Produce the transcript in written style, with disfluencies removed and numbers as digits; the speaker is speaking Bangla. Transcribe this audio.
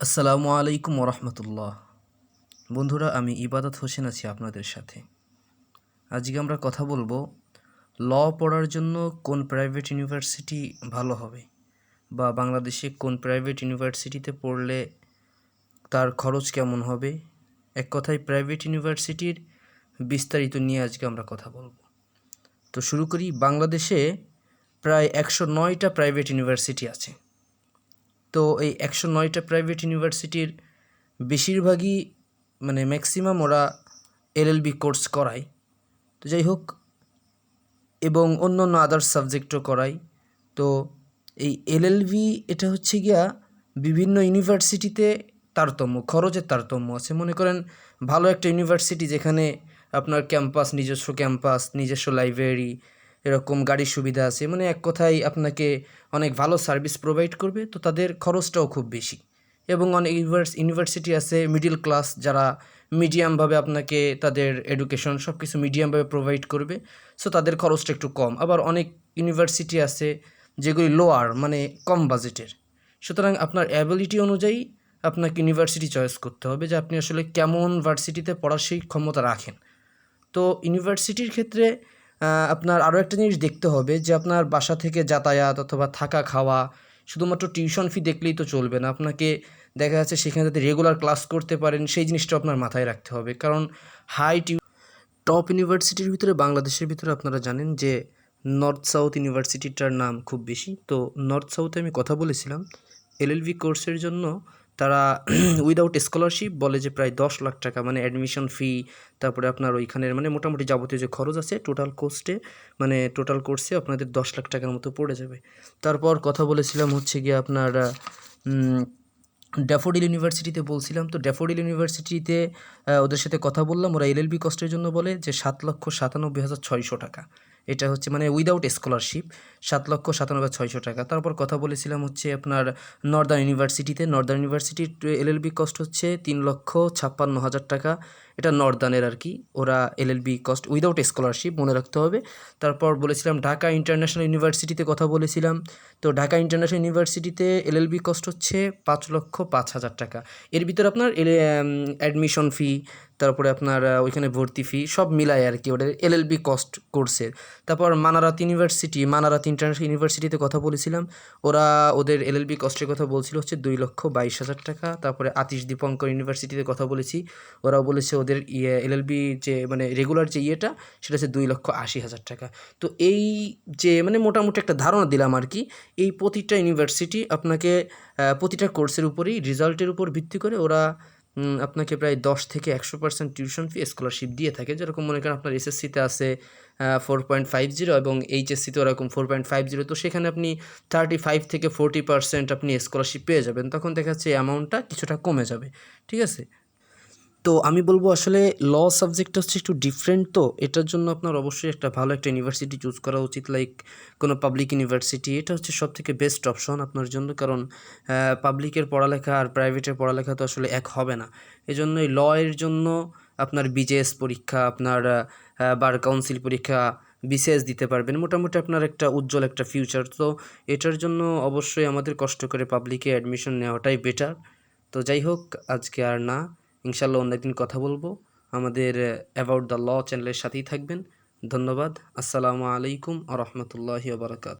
আসসালামু আলাইকুম ওরহমতুল্লাহ। বন্ধুরা, আমি ইবাদত হোসেন আছি আপনাদের সাথে। আজকে আমরা কথা বলবো ল পড়ার জন্য কোন প্রাইভেট ইউনিভার্সিটি ভালো হবে, বা বাংলাদেশে কোন প্রাইভেট ইউনিভার্সিটিতে পড়লে তার খরচ কেমন হবে। এক কথায় প্রাইভেট ইউনিভার্সিটির বিস্তারিত নিয়ে আজকে আমরা কথা বলবো। তো শুরু করি। বাংলাদেশে প্রায় 109টা প্রাইভেট ইউনিভার্সিটি আছে। তো এই 109টা প্রাইভেট ইউনিভার্সিটির বেশিরভাগই ম্যাক্সিমাম ওরা LL.B কোর্স করায়। তো যাই হোক, এবং অন্য অন্য আদার্স সাবজেক্টও করায়। তো এই LL.B এটা হচ্ছে গিয়া বিভিন্ন ইউনিভার্সিটিতে খরচের তারতম্য আছে। মনে করেন ভালো একটা ইউনিভার্সিটি যেখানে আপনার নিজস্ব ক্যাম্পাস, নিজস্ব লাইব্রেরি, এরকম গাড়ির সুবিধা আছে, এক কথায় আপনাকে অনেক ভালো সার্ভিস প্রোভাইড করবে, তো তাদের খরচটাও খুব বেশি। এবং অনেক ইউনিভার্সিটি আছে মিডিল ক্লাস, যারা মিডিয়ামভাবে আপনাকে তাদের এডুকেশন সব কিছু মিডিয়ামভাবে প্রোভাইড করবে, সো তাদের খরচটা একটু কম। আবার অনেক ইউনিভার্সিটি আছে যেগুলি লোয়ার, কম বাজেটের। সুতরাং আপনার অ্যাবিলিটি অনুযায়ী আপনাকে ইউনিভার্সিটি চয়েস করতে হবে যে আপনি আসলে কেমন ভার্সিটিতে পড়ার সেই ক্ষমতা রাখেন। তো ইউনিভার্সিটির ক্ষেত্রে আপনার আরও একটা জিনিস দেখতে হবে যে আপনার বাসা থেকে যাতায়াত অথবা থাকা খাওয়া, শুধুমাত্র টিউশন ফি দেখলেই তো চলবে না। আপনাকে দেখা যাচ্ছে সেখানে যাতে রেগুলার ক্লাস করতে পারেন সেই জিনিসটা আপনার মাথায় রাখতে হবে। কারণ টপ ইউনিভার্সিটির ভিতরে বাংলাদেশের ভিতরে আপনারা জানেন যে নর্থ সাউথ ইউনিভার্সিটিটার নাম খুব বেশি। তো নর্থ সাউথে আমি কথা বলেছিলাম LL.B কোর্সের জন্য। তারা উইদাউট স্কলারশিপ বলে যে প্রায় 10 লাখ টাকা, অ্যাডমিশন ফি, তারপরে আপনার ওইখানের মোটামুটি যাবতীয় যে খরচ আছে টোটাল কোর্সে আপনাদের 10 লাখ টাকার মতো পড়ে যাবে। তারপর কথা বলেছিলাম হচ্ছে গিয়ে আপনার ড্যাফোডিল ইউনিভার্সিটিতে বলছিলাম। তো ড্যাফোডিল ইউনিভার্সিটিতে ওদের সাথে কথা বললাম, ওরা LL.B কস্টের জন্য বলে যে 7,97,600 টাকা। এটা হচ্ছে উইদাউট স্কলারশিপ 7,97,600 টাকা। তারপর কথা বলেছিলাম হচ্ছে আপনার নর্দার্ন ইউনিভার্সিটির LL.B কস্ট হচ্ছে 3,56,000 টাকা। এটা নর্দার্নের আর কি, ওরা LL.B কস্ট উইদাউট স্কলারশিপ, মনে রাখতে হবে। তারপর বলেছিলাম ঢাকা ইন্টারন্যাশনাল ইউনিভার্সিটিতে কথা বলেছিলাম। তো ঢাকা ইন্টারন্যাশনাল ইউনিভার্সিটিতে LL.B কস্ট হচ্ছে 5,05,000 টাকা। এর ভিতরে আপনার অ্যাডমিশন ফি, তারপরে আপনার ওইখানে ভর্তি ফি সব মিলায় আর কি ওদের LL.B কস্ট কোর্সের। তারপর মানারাত ইন্টারন্যাশনাল ইউনিভার্সিটিতে কথা বলেছিলাম। ওদের LL.B কস্টের কথা বলছিল হচ্ছে 2,22,000 টাকা। তারপরে আতিশ দীপঙ্কর ইউনিভার্সিটিতে কথা বলেছি, ওরাও বলেছে ওদের LL.B যে রেগুলার যে সেটা হচ্ছে 2,80,000 টাকা। তো এই যে মোটামুটি একটা ধারণা দিলাম আর কি। এই প্রতিটা ইউনিভার্সিটি আপনাকে প্রতিটা কোর্সের উপরেই রেজাল্টের উপর ভিত্তি করে ওরা আপনাকে প্রায় 10 থেকে 100% টিউশন ফি স্কলারশিপ দিয়ে থাকে। যেরকম মনে করেন আপনার SSC-তে আছে 4.50 এবং HSC-তে ওরকম 4.50। তো সেখানে আপনি 35 থেকে 40% আপনি স্কলারশিপ পেয়ে যাবেন। তখন দেখা যাচ্ছে অ্যামাউন্টটা কিছুটা কমে যাবে। ঠিক আছে? তো আমি বলবো আসলে ল সাবজেক্টটা হচ্ছে একটু ডিফারেন্ট, তো এটার জন্য আপনার অবশ্যই একটা ভালো একটা ইউনিভার্সিটি চুজ করা উচিত, লাইক কোনো পাবলিক ইউনিভার্সিটি। এটা হচ্ছে সবথেকে বেস্ট অপশন আপনার জন্য, কারণ পাবলিকের পড়ালেখা আর প্রাইভেটের পড়ালেখা তো আসলে এক হবে না। এজন্যই ল এর জন্য আপনার BJS পরীক্ষা, আপনার বার কাউন্সিল পরীক্ষা, BCS দিতে পারবেন। মোটামুটি আপনার একটা উজ্জ্বল একটা ফিউচার। তো এটার জন্য অবশ্যই আমাদের কষ্ট করে পাবলিকে অ্যাডমিশন নেওয়াটাই বেটার। তো যাই হোক, আজকে আর না, ইনশাল্লাহ অন্য একদিন কথা বলবো। আমাদের অ্যাবাউট দ্য ল চ্যানেলের সাথেই থাকবেন। ধন্যবাদ। আসসালামু আলাইকুম ওয়া রাহমাতুল্লাহি ওয়া বারাকাতুহু।